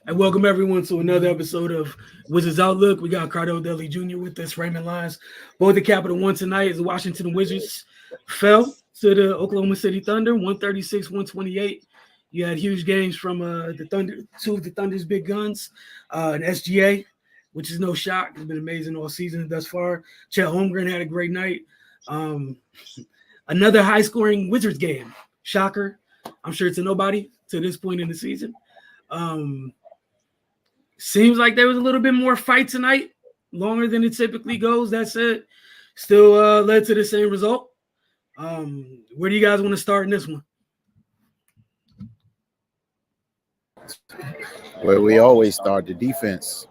And welcome everyone to another episode of Wizards Outlook. We got Cardell Dudley Jr. with us, Raymond Lyons. Both the Capital One tonight as the Washington Wizards fell to the Oklahoma City Thunder, 136-128. You had huge games from the Thunder, two of the Thunder's big guns, and SGA, which is no shock. It's been amazing all season thus far. Chet Holmgren had a great night. Um, Another high-scoring Wizards game. Shocker. I'm sure it's a nobody to this point in the season. Seems like there was a little bit more fight tonight, longer than it typically goes. That said, still led to the same result. Where do you guys want to start in this one? Where we always start, the defense,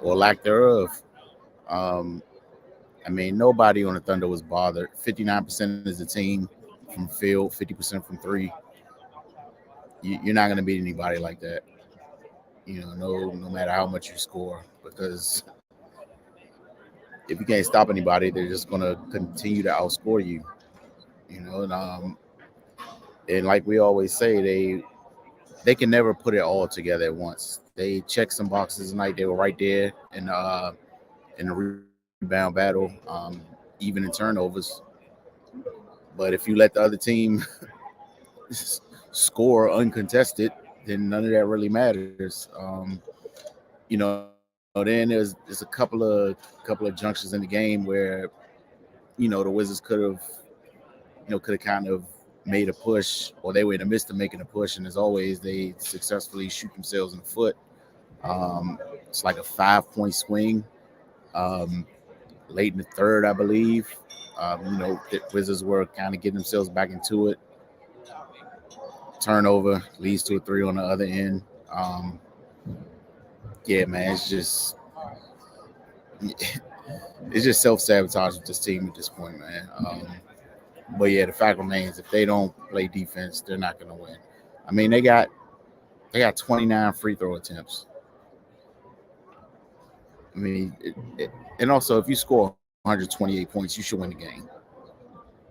or lack thereof. Nobody on the Thunder was bothered. 59% is the team from field, 50% from three. You're not going to beat anybody like that. No matter how much you score, because if you can't stop anybody, they're just going to continue to outscore you. And like we always say, they can never put it all together at once. They checked some boxes tonight. They were right there in the rebound battle, even in turnovers. But if you let the other team score uncontested, then none of that really matters. Then there's a couple of junctions in the game where, the Wizards could have kind of made a push, or they were in the midst of making a push, and as always, they successfully shoot themselves in the foot. It's like a 5-point swing late in the third, I believe. The Wizards were kind of getting themselves back into it. Turnover leads to a three on the other end. Yeah, man, it's just self-sabotage with this team at this point, man. But yeah, the fact remains, if they don't play defense, they're not going to win. I mean, they got 29 free throw attempts. I mean, and also if you score 128 points, you should win the game.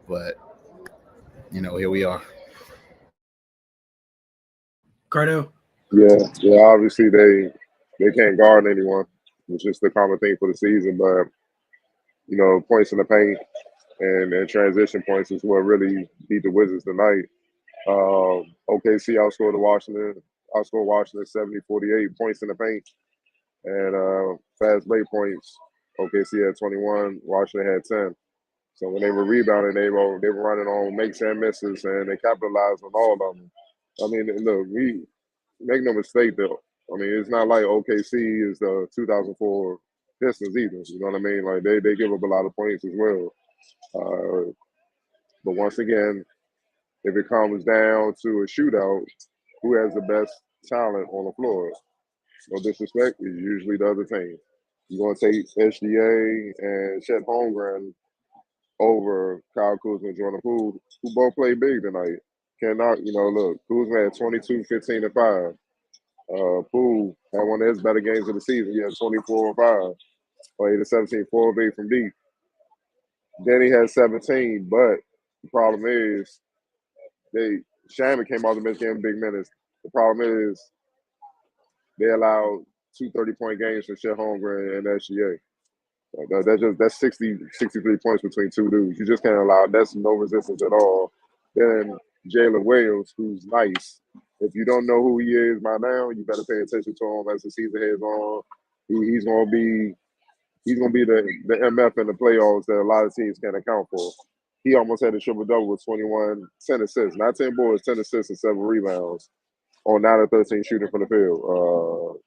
But here we are. Cardell? Yeah. Obviously, they can't guard anyone. It's just the common thing for the season. But points in the paint and transition points is what really beat the Wizards tonight. OKC outscored Washington 70-48 points in the paint, and fast break points. OKC had 21, Washington had 10. So when they were rebounding, they were running on makes and misses, and they capitalized on all of them. I mean, look, we make no mistake though. I mean, it's not like OKC is the 2004 Pistons either. You know what I mean? Like they give up a lot of points as well. But once again, if it comes down to a shootout, who has the best talent on the floor? No disrespect, it's usually the other team. You're going to take SGA and Chet Holmgren over Kyle Kuzma and Jordan Poole, who both played big tonight. Cannot, look, Kuzma had 22, 15, and 5. Poole had one of his better games of the season. He had 24 and 5. Played a 17, 4 of 8 from deep. Denny had 17, but the problem is Shamit came off the bench game big minutes. The problem is they allowed 2 30-point games for Chet Holmgren and SGA. That's 63 points between two dudes. You just can't allow. That's no resistance at all. Then Jalen Williams, who's nice. If you don't know who he is by now, you better pay attention to him as the season heads on. He's gonna be the MF in the playoffs that a lot of teams can't account for. He almost had a triple double with 21, 10 assists, not 10 boards, 10 assists and 7 rebounds on 9 of 13 shooting from the field.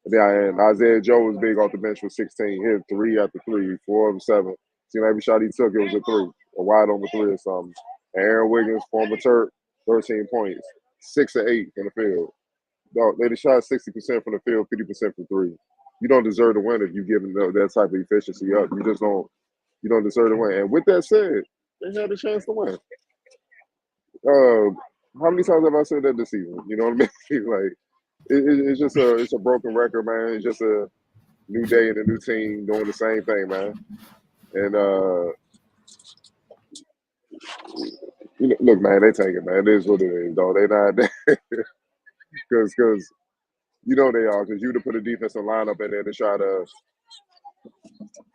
And Isaiah Joe was big off the bench with 16. He hit 3 after 3, 4 of 7. Seemed every shot he took, it was a 3, a wide open 3 or something. And Aaron Wiggins, former Turk, 13 points, 6 of 8 from the field. They shot 60% from the field, 50% from 3. You don't deserve to win if you give them that type of efficiency up. You don't deserve to win. And with that said, they had a chance to win. How many times have I said that this season? You know what I mean? Like, it's just a broken record, man. It's just a new day and a new team doing the same thing, man. And look, man, they take it, man. It is what it is, though. They not because You know they are, because you'd have put a defensive lineup in there to try to.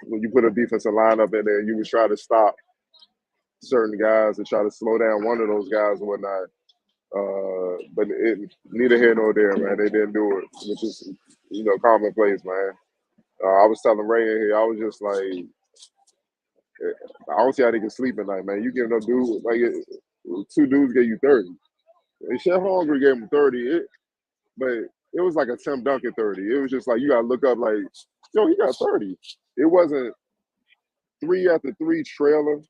When you put a defensive lineup in there, you would try to stop certain guys and try to slow down one of those guys or whatnot. But neither here nor there, man. They didn't do it, which is commonplace, man. I was telling Ray in here, I was just like, I don't see how they can sleep at night, man. You give them dude like two dudes gave you 30. And Chet Holmgren gave him 30, but it was like a Tim Duncan 30. It was just like you gotta look up like, yo, he got 30. It wasn't 3 after 3 trailer,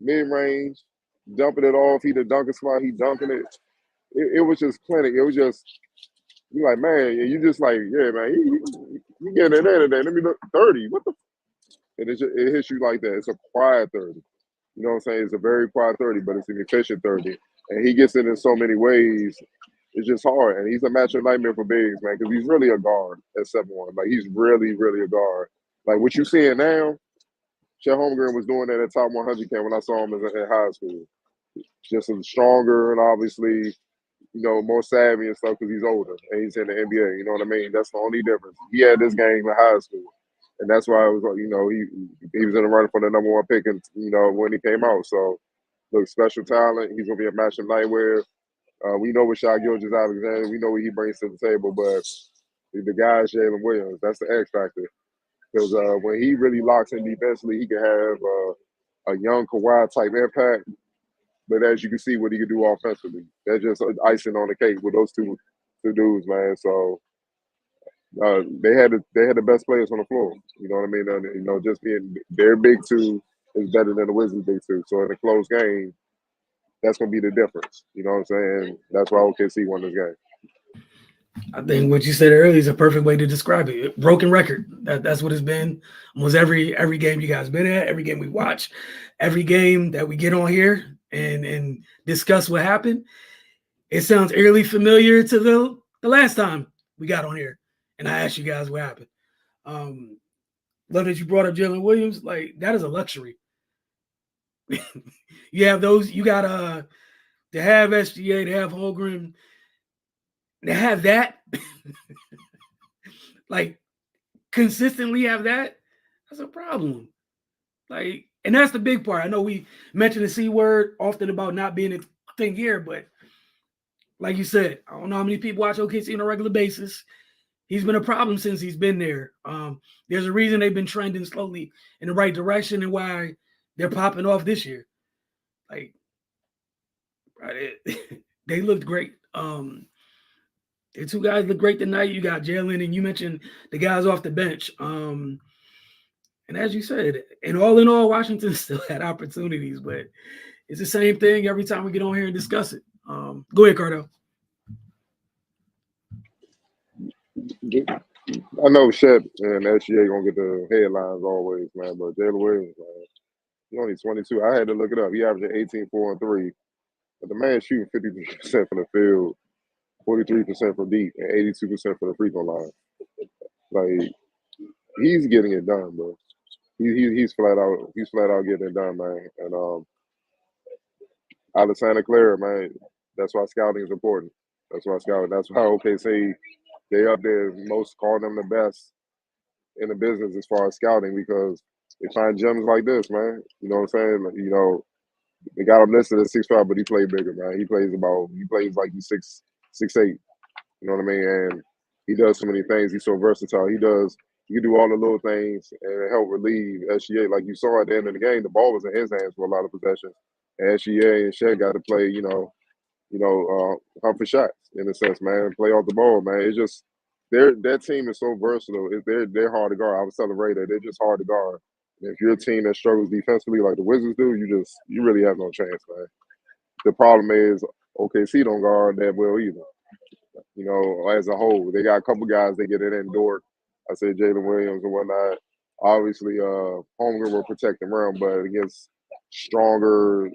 mid range, dumping it off. He the dunking spot, he dunking it. It was just clinic. It was just you like, man, and you just like, yeah, man, he getting it in today. Let me look 30. What the? And it hits you like that. It's a quiet 30. You know what I'm saying? It's a very quiet 30, but it's an efficient 30. And he gets it in so many ways. It's just hard. And he's a matchup nightmare for bigs, man, because he's really a guard at 7'1". Like, he's really, really a guard. Like, what you're seeing now, Chet Holmgren was doing that at top 100 camp when I saw him in high school. Just stronger and obviously, more savvy and stuff because he's older and he's in the NBA. You know what I mean? That's the only difference. He had this game in high school. And that's why it was, he was in the running for the #1 pick, and when he came out. So, look, special talent. He's gonna be a matchup nightmare. We know what Shai Gilgeous-Alexander. We know what he brings to the table, but the guy is Jalen Williams. That's the X factor. Because when he really locks in defensively, he can have a young Kawhi type impact. But as you can see, what he can do offensively, that's just icing on the cake with those two dudes, man. So. They had the best players on the floor. You know what I mean? And, just being their big two is better than the Wizards' big two. So in a close game, that's gonna be the difference. You know what I'm saying? That's why OKC won this game. I think what you said earlier is a perfect way to describe it. Broken record. That's what it's been. Almost every game you guys been at, every game we watch, every game that we get on here and discuss what happened. It sounds eerily familiar to the last time we got on here. And I asked you guys what happened. Love that you brought up Jalen Williams. Like, that is a luxury. You have those. You got to have SGA, to have Holmgren, to have that. Like, consistently have that. That's a problem. Like, and that's the big part. I know we mention the C word often about not being a thing here, but like you said, I don't know how many people watch OKC on a regular basis. He's been a problem since he's been there. There's a reason they've been trending slowly in the right direction and why they're popping off this year. Like, they looked great. The two guys look great tonight. You got Jalen, and you mentioned the guys off the bench. And as you said, and all in all, Washington still had opportunities, but it's the same thing every time we get on here and discuss it. Go ahead, Cardo. I know Shep and SGA gonna get the headlines always, man. But Jalen Williams, man, he's only 22. I had to look it up. He averaging 18, 4, and 3. But the man shooting 53% from the field, 43% from deep, and 82% from the free throw line. Like, he's getting it done, bro. He's flat out getting it done, man. And out of Santa Clara, man, that's why scouting is important. That's why OKC, they up there most calling them the best in the business as far as scouting because they find gems like this, man. You know what I'm saying? Like, they got him listed at 6'5", but he played bigger, man. He plays like he's 6'8". You know what I mean? And he does so many things. He's so versatile. He can do all the little things and help relieve SGA. Like you saw at the end of the game, the ball was in his hands for a lot of possessions. And SGA and Shaq got to play, hunt for shots in a sense, man. Play off the ball, man. It's just that team is so versatile. They're hard to guard. I was telling Ray that they're just hard to guard. And if you're a team that struggles defensively like the Wizards do, you really have no chance, man. The problem is OKC don't guard that well either. As a whole, they got a couple guys that get it in. Dort, I said Jalen Williams and whatnot. Obviously, Holmgren will protect the rim, but against strong,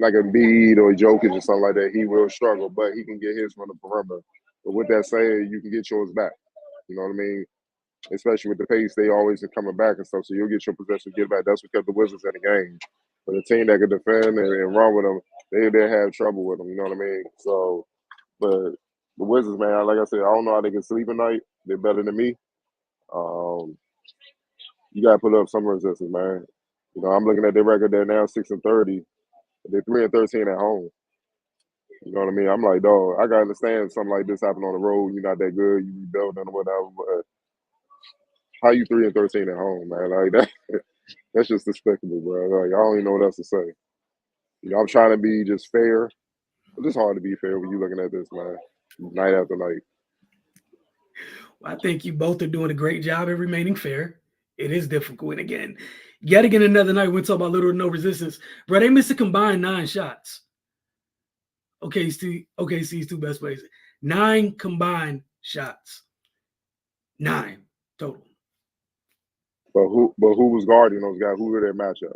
like a Embiid or Jokic or something like that, he will struggle, but he can get his from the perimeter. But with that said, you can get yours back. You know what I mean? Especially with the pace, they always are coming back and stuff, so you'll get your possession, get back. That's what kept the Wizards in the game. But a team that can defend and run with them, they'll have trouble with them. You know what I mean? So, but the Wizards, man, like I said, I don't know how they can sleep at night. They're better than me. You gotta put up some resistance, man. You know, I'm looking at their record. They're now 6-30. They're 3-13 at home. You know what I mean? I'm like, dog, I gotta understand something like this happen on the road. You're not that good. You rebuilding or whatever. But how you 3-13 at home, man? Like that. That's just despicable, bro. Like I don't even know what else to say. You know, I'm trying to be just fair. But it's hard to be fair when you're looking at this, man, night after night. I think you both are doing a great job at remaining fair. It is difficult. And again, yet again, another night, we're talking about little or no resistance. Bro, they missed a combined 9 shots. OKC's 2 best players. 9 combined shots. 9 total. But who was guarding those guys? Who were their matchups?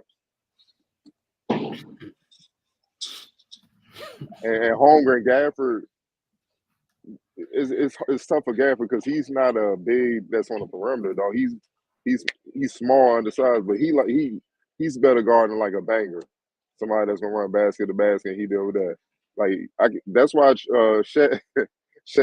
And Holmgren, Gafford, it's tough for Gafford because he's not a big that's on the perimeter, dog. He's small, undersized, but he's better guarding like a banger, somebody that's gonna run basket to basket. And he deal with that. Like that's why Shaq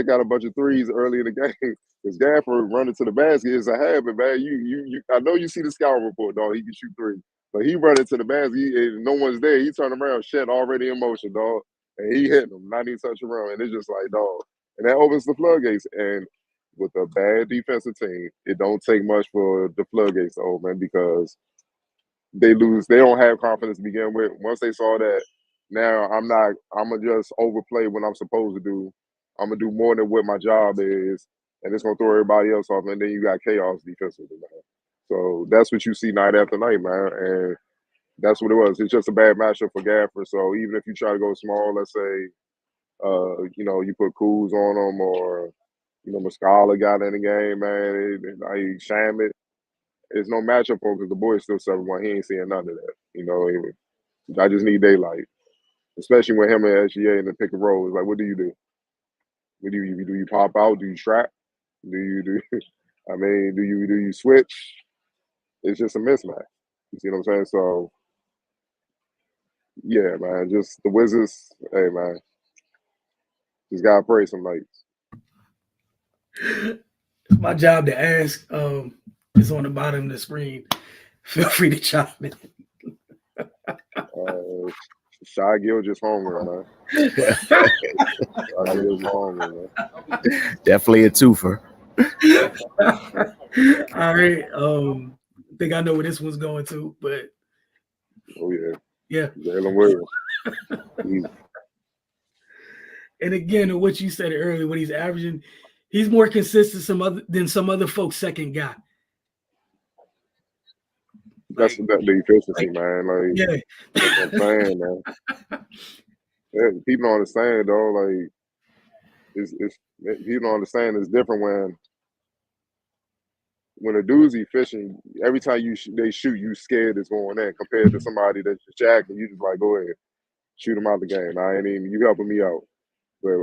got a bunch of threes early in the game because Gafford running to the basket is a habit, man. You I know you see the scout report, dog. He can shoot 3, but he running to the basket. No one's there. He turned around, Shaq already in motion, dog, and he hitting him, not even touching around, and it's just like, dog. And that opens the floodgates. And with a bad defensive team, it don't take much for the floodgates to open because they lose. They don't have confidence to begin with. Once they saw that, now I'm going to just overplay what I'm supposed to do. I'm going to do more than what my job is, and it's going to throw everybody else off, and then you got chaos defensively, man. So that's what you see night after night, man, and that's what it was. It's just a bad matchup for Gafford. So even if you try to go small, let's say, you know, you put Kuz on them or, you know, Muscala got in the game, man. Like Shamit, it's no matchup for him because the boy's still 7-1. He ain't seeing none of that. You know, I just need daylight, especially when him and SGA in the pick and roll. It's like, what do you do? What do you pop out? Do you trap? Do you I mean, do you switch? It's just a mismatch. You see what I'm saying? So yeah, man, just the Wizards, hey man. Just gotta pray some nights. My job to ask is on the bottom of the screen. Feel free to chime in. Shy Gill just hungry, man. Shy Gill just hungry, man. Definitely a twofer. All right. I think I know where this one's going to, but oh yeah. Yeah. Jalen Williams. And again, what you said earlier, when he's averaging, he's more consistent than some other folks' second guy. That's the efficiency, man. Like, yeah, that's what I'm saying, man. Yeah, people don't understand, though. Like, it's people don't understand. It's different when a dude's efficient. Every time they shoot, you scared it's going in. Compared to somebody that's jacking, you just like go ahead, shoot him out the game. I ain't even you helping me out. But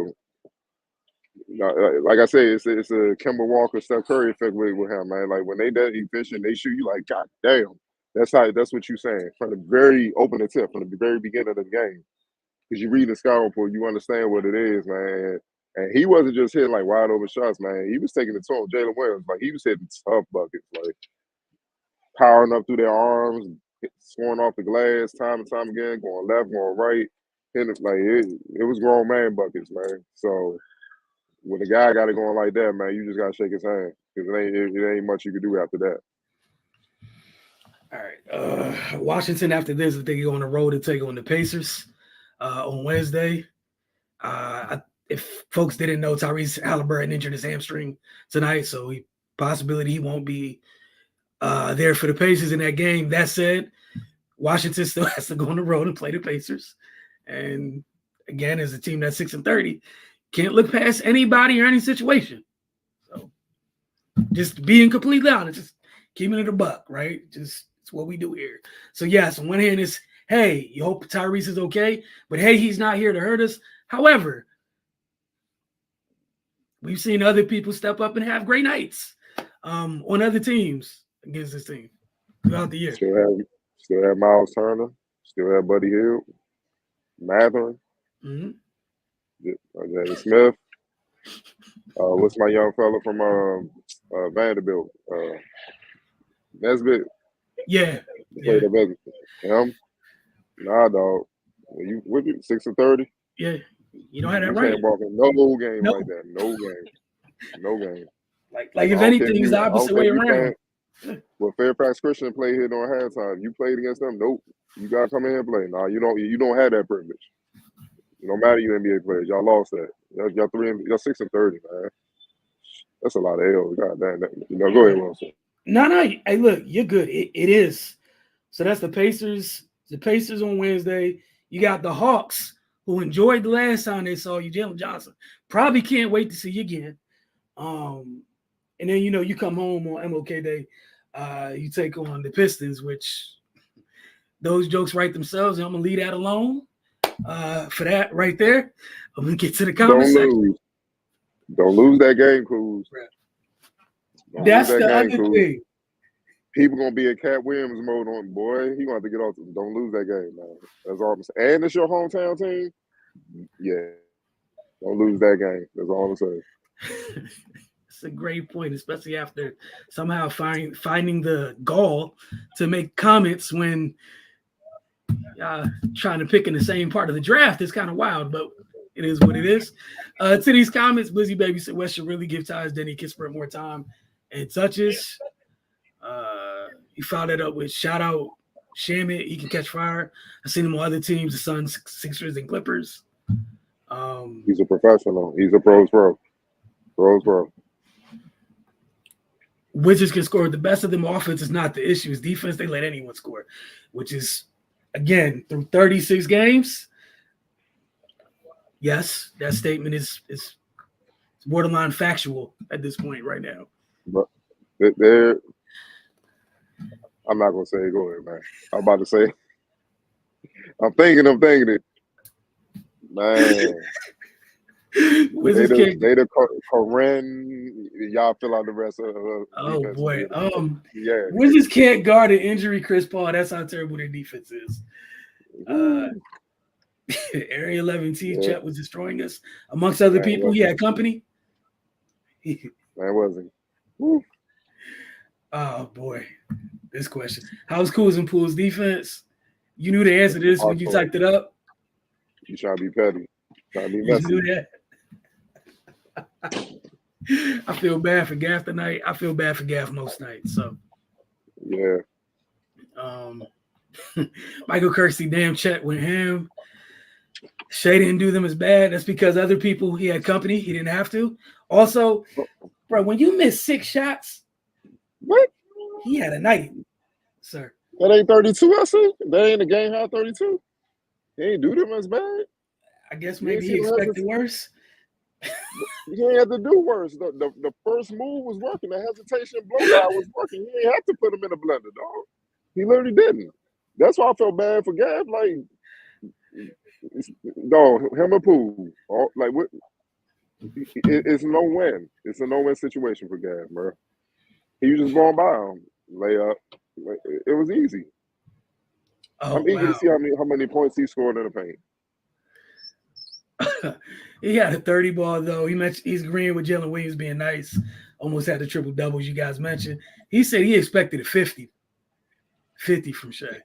like I say, it's a Kemba Walker, Steph Curry effect with him, man. Like when they that efficient, they shoot you like, God damn. That's what you're saying from the very open the tip, from the very beginning of the game. Because you read the scout report, you understand what it is, man. And he wasn't just hitting like wide open shots, man. He was taking it to him, Jalen Williams. Like he was hitting tough buckets, like powering up through their arms, scoring off the glass time and time again, going left, going right. Hitting it was grown man buckets, man. So when a guy got it going like that, man, you just gotta shake his hand because it ain't much you can do after that. All right. Washington after this, if they go on the road to take on the Pacers on Wednesday. If folks didn't know, Tyrese Halliburton injured his hamstring tonight, so possibility he won't be there for the Pacers in that game. That said, Washington still has to go on the road and play the Pacers. And again, as a team that's 6-30, can't look past anybody or any situation. So just being completely honest, just keeping it a buck, right? Just it's what we do here. So yes, on one hand is, hey, you hope Tyrese is okay, but hey, he's not here to hurt us. However, we've seen other people step up and have great nights on other teams against this team throughout the year. Still have Miles Turner, still have Buddy Hield, Matherin, Jay Smith. What's my young fella from Vanderbilt? Nesbitt. Yeah. Played the best. Him? Nah, dog. What you 6-30? Yeah. You don't have that You right. can't walk in no game No. like that. No game. No game. Like if anything, it's the opposite way around. Well, Fairfax Christian played here during halftime. You played against them? Nope. You gotta come in here and play. Nah, you don't have that privilege. No matter you NBA players, y'all lost that. Y'all 6-30, man. That's a lot of L's. God damn that. Go ahead, Wilson. No. Hey, look, you're good. It is. So that's the Pacers. The Pacers on Wednesday. You got the Hawks, who enjoyed the last time they saw you, Jalen Johnson. Probably can't wait to see you again. And then you come home on MLK Day. You take on the Pistons, which those jokes write themselves, and I'm gonna leave that alone. For that right there, I'm gonna get to the comment section. Don't lose that game, Cruz. That's the other thing. People gonna be in Cat Williams mode on, boy. He gonna have to get off. Don't lose that game, man. That's all I'm saying. And it's your hometown team. Yeah, don't lose that game. That's all I'm saying. It's a great point, especially after somehow finding the gall to make comments when trying to pick in the same part of the draft. It's kind of wild, but it is what it is. To these comments, Blizzy Baby said West should really give Tyus Denny Kispert more time and touches. He followed it up with shout out Shamit. He can catch fire. I've seen him on other teams, the Suns, Sixers, and Clippers. He's a professional. He's a pros pro. Pros pro. Wizards can score. The best of them offense is not the issue. It's defense. They let anyone score, which is, again, through 36 games. Yes, that statement is borderline factual at this point right now. But I'm not gonna say it. Go ahead, man. I'm about to say. I'm thinking it. Man. Wizards they the Corinne. Y'all fill out the rest of oh boy. Yeah. Wizards can't guard an injury Chris Paul. That's how terrible their defense is. Area 11T Chet was destroying us. Amongst other people, he had company. Man, wasn't. Oh boy. This question. How's Kuz and Pool's defense? You knew the answer to this when you typed it up. You trying to be petty. Trying to be messy. You knew that. I feel bad for Gaff tonight. I feel bad for Gaff most nights. So yeah. Michael Kirksey, damn Chet with him. Shea didn't do them as bad. That's because other people, he had company. He didn't have to. Also, bro, when you miss 6 shots, what? He had a night, sir. That ain't 32, I see. That ain't a game high 32. He ain't do them as bad. I guess maybe he expected worse. He ain't have to do worse. The first move was working. The hesitation blowout was working. He ain't have to put him in a blender, dog. He literally didn't. That's why I felt bad for Gav. Like, dog, him and Poole. Like, what? It's no win. It's a no-win situation for Gav, bro. He was just going by him. Layup. It was easy. I'm eager to see how many points he scored in the paint. He had a 30 ball, though. He's agreeing with Jalen Williams being nice. Almost had the triple doubles you guys mentioned. He said he expected a 50. 50 from Shea.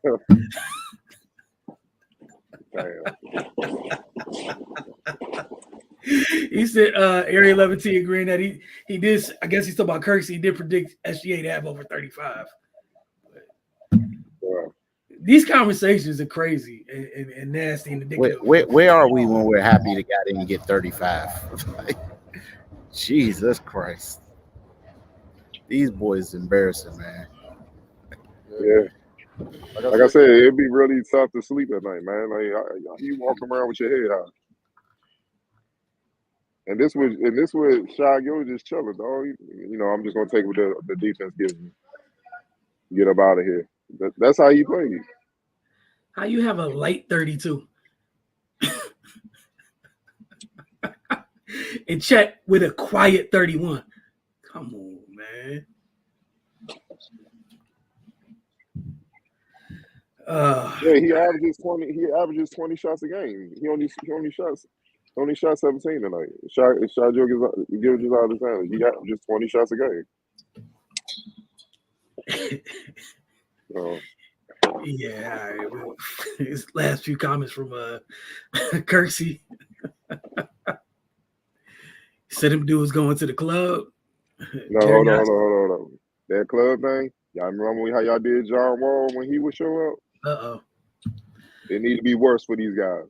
He said Area 11T agreeing that he did. I guess he's talking about Kirksey. He did predict SGA to have over 35. These conversations are crazy and nasty and addictive. Where are we when we're happy the guy didn't get 35? Like, Jesus Christ. These boys embarrassing, man. Yeah. Like I said, it'd be really tough to sleep at night, man. Like you walk around with your head high. And this was Shy Gil just chilling, dog. I'm just gonna take what the defense gives me. Get up out of here. That's how he played. How you have a light 32? And Chet with a quiet 31. Come on, man. Yeah, he averages 20. He averages 20 shots a game. He only shots Only shot 17 tonight. Shot Gilgeous Alexander. He got just 20 shots a game. Yeah, all right. His last few comments from Kirksey. Said him dude was going to the club. No, hold on. That club thing, y'all remember how y'all did John Wall when he would show up? Uh-oh. It need to be worse for these guys.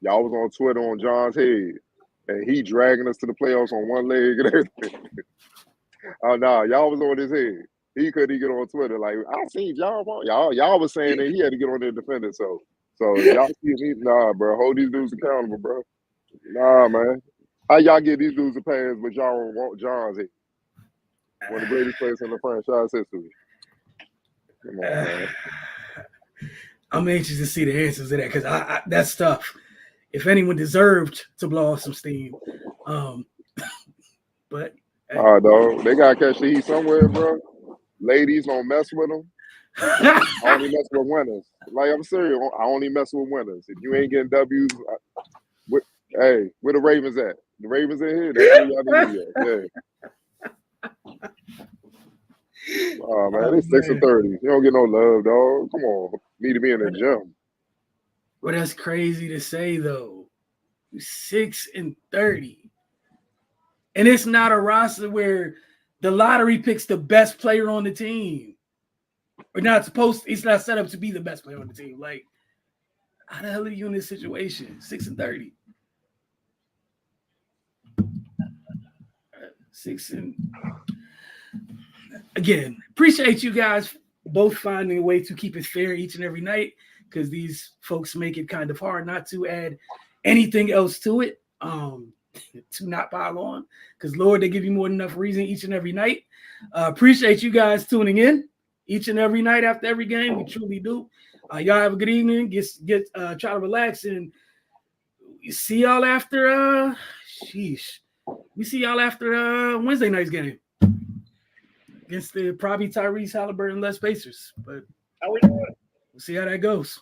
Y'all was on Twitter on John's head, and he dragging us to the playoffs on one leg and everything. Oh, no, y'all was on his head. He couldn't get on Twitter. Like, I seen John Wall. Y'all was saying that he had to get on there and defend it. So y'all see me? Nah, bro. Hold these dudes accountable, bro. Nah, man. How y'all get these dudes a pass, but y'all don't want John's head? One of the greatest players in the franchise history. Come on, man. I'm anxious to see the answers to that because that's tough. If anyone deserved to blow off some steam, but hey. All right, dog. They gotta catch the heat somewhere, bro. Ladies don't mess with them. I only mess with winners. Like I'm serious, I only mess with winners. If you ain't getting W's, hey, where the Ravens at? The Ravens in here. That's where y'all need at. Yeah. Oh man, it's 6:30. You don't get no love, dog. Come on, need to be in the gym. Well, that's crazy to say though. 6-30, and it's not a roster where the lottery picks the best player on the team. It's not set up to be the best player on the team. Like, how the hell are you in this situation? 6-30. 6 again, appreciate you guys both finding a way to keep it fair each and every night because these folks make it kind of hard not to add anything else to it, to not pile on because Lord, they give you more than enough reason each and every night. Appreciate you guys tuning in each and every night after every game. We truly do. Y'all have a good evening. Try to relax and see y'all after we see y'all after Wednesday night's game against the probably Tyrese Halliburton less Pacers. But we'll see how that goes.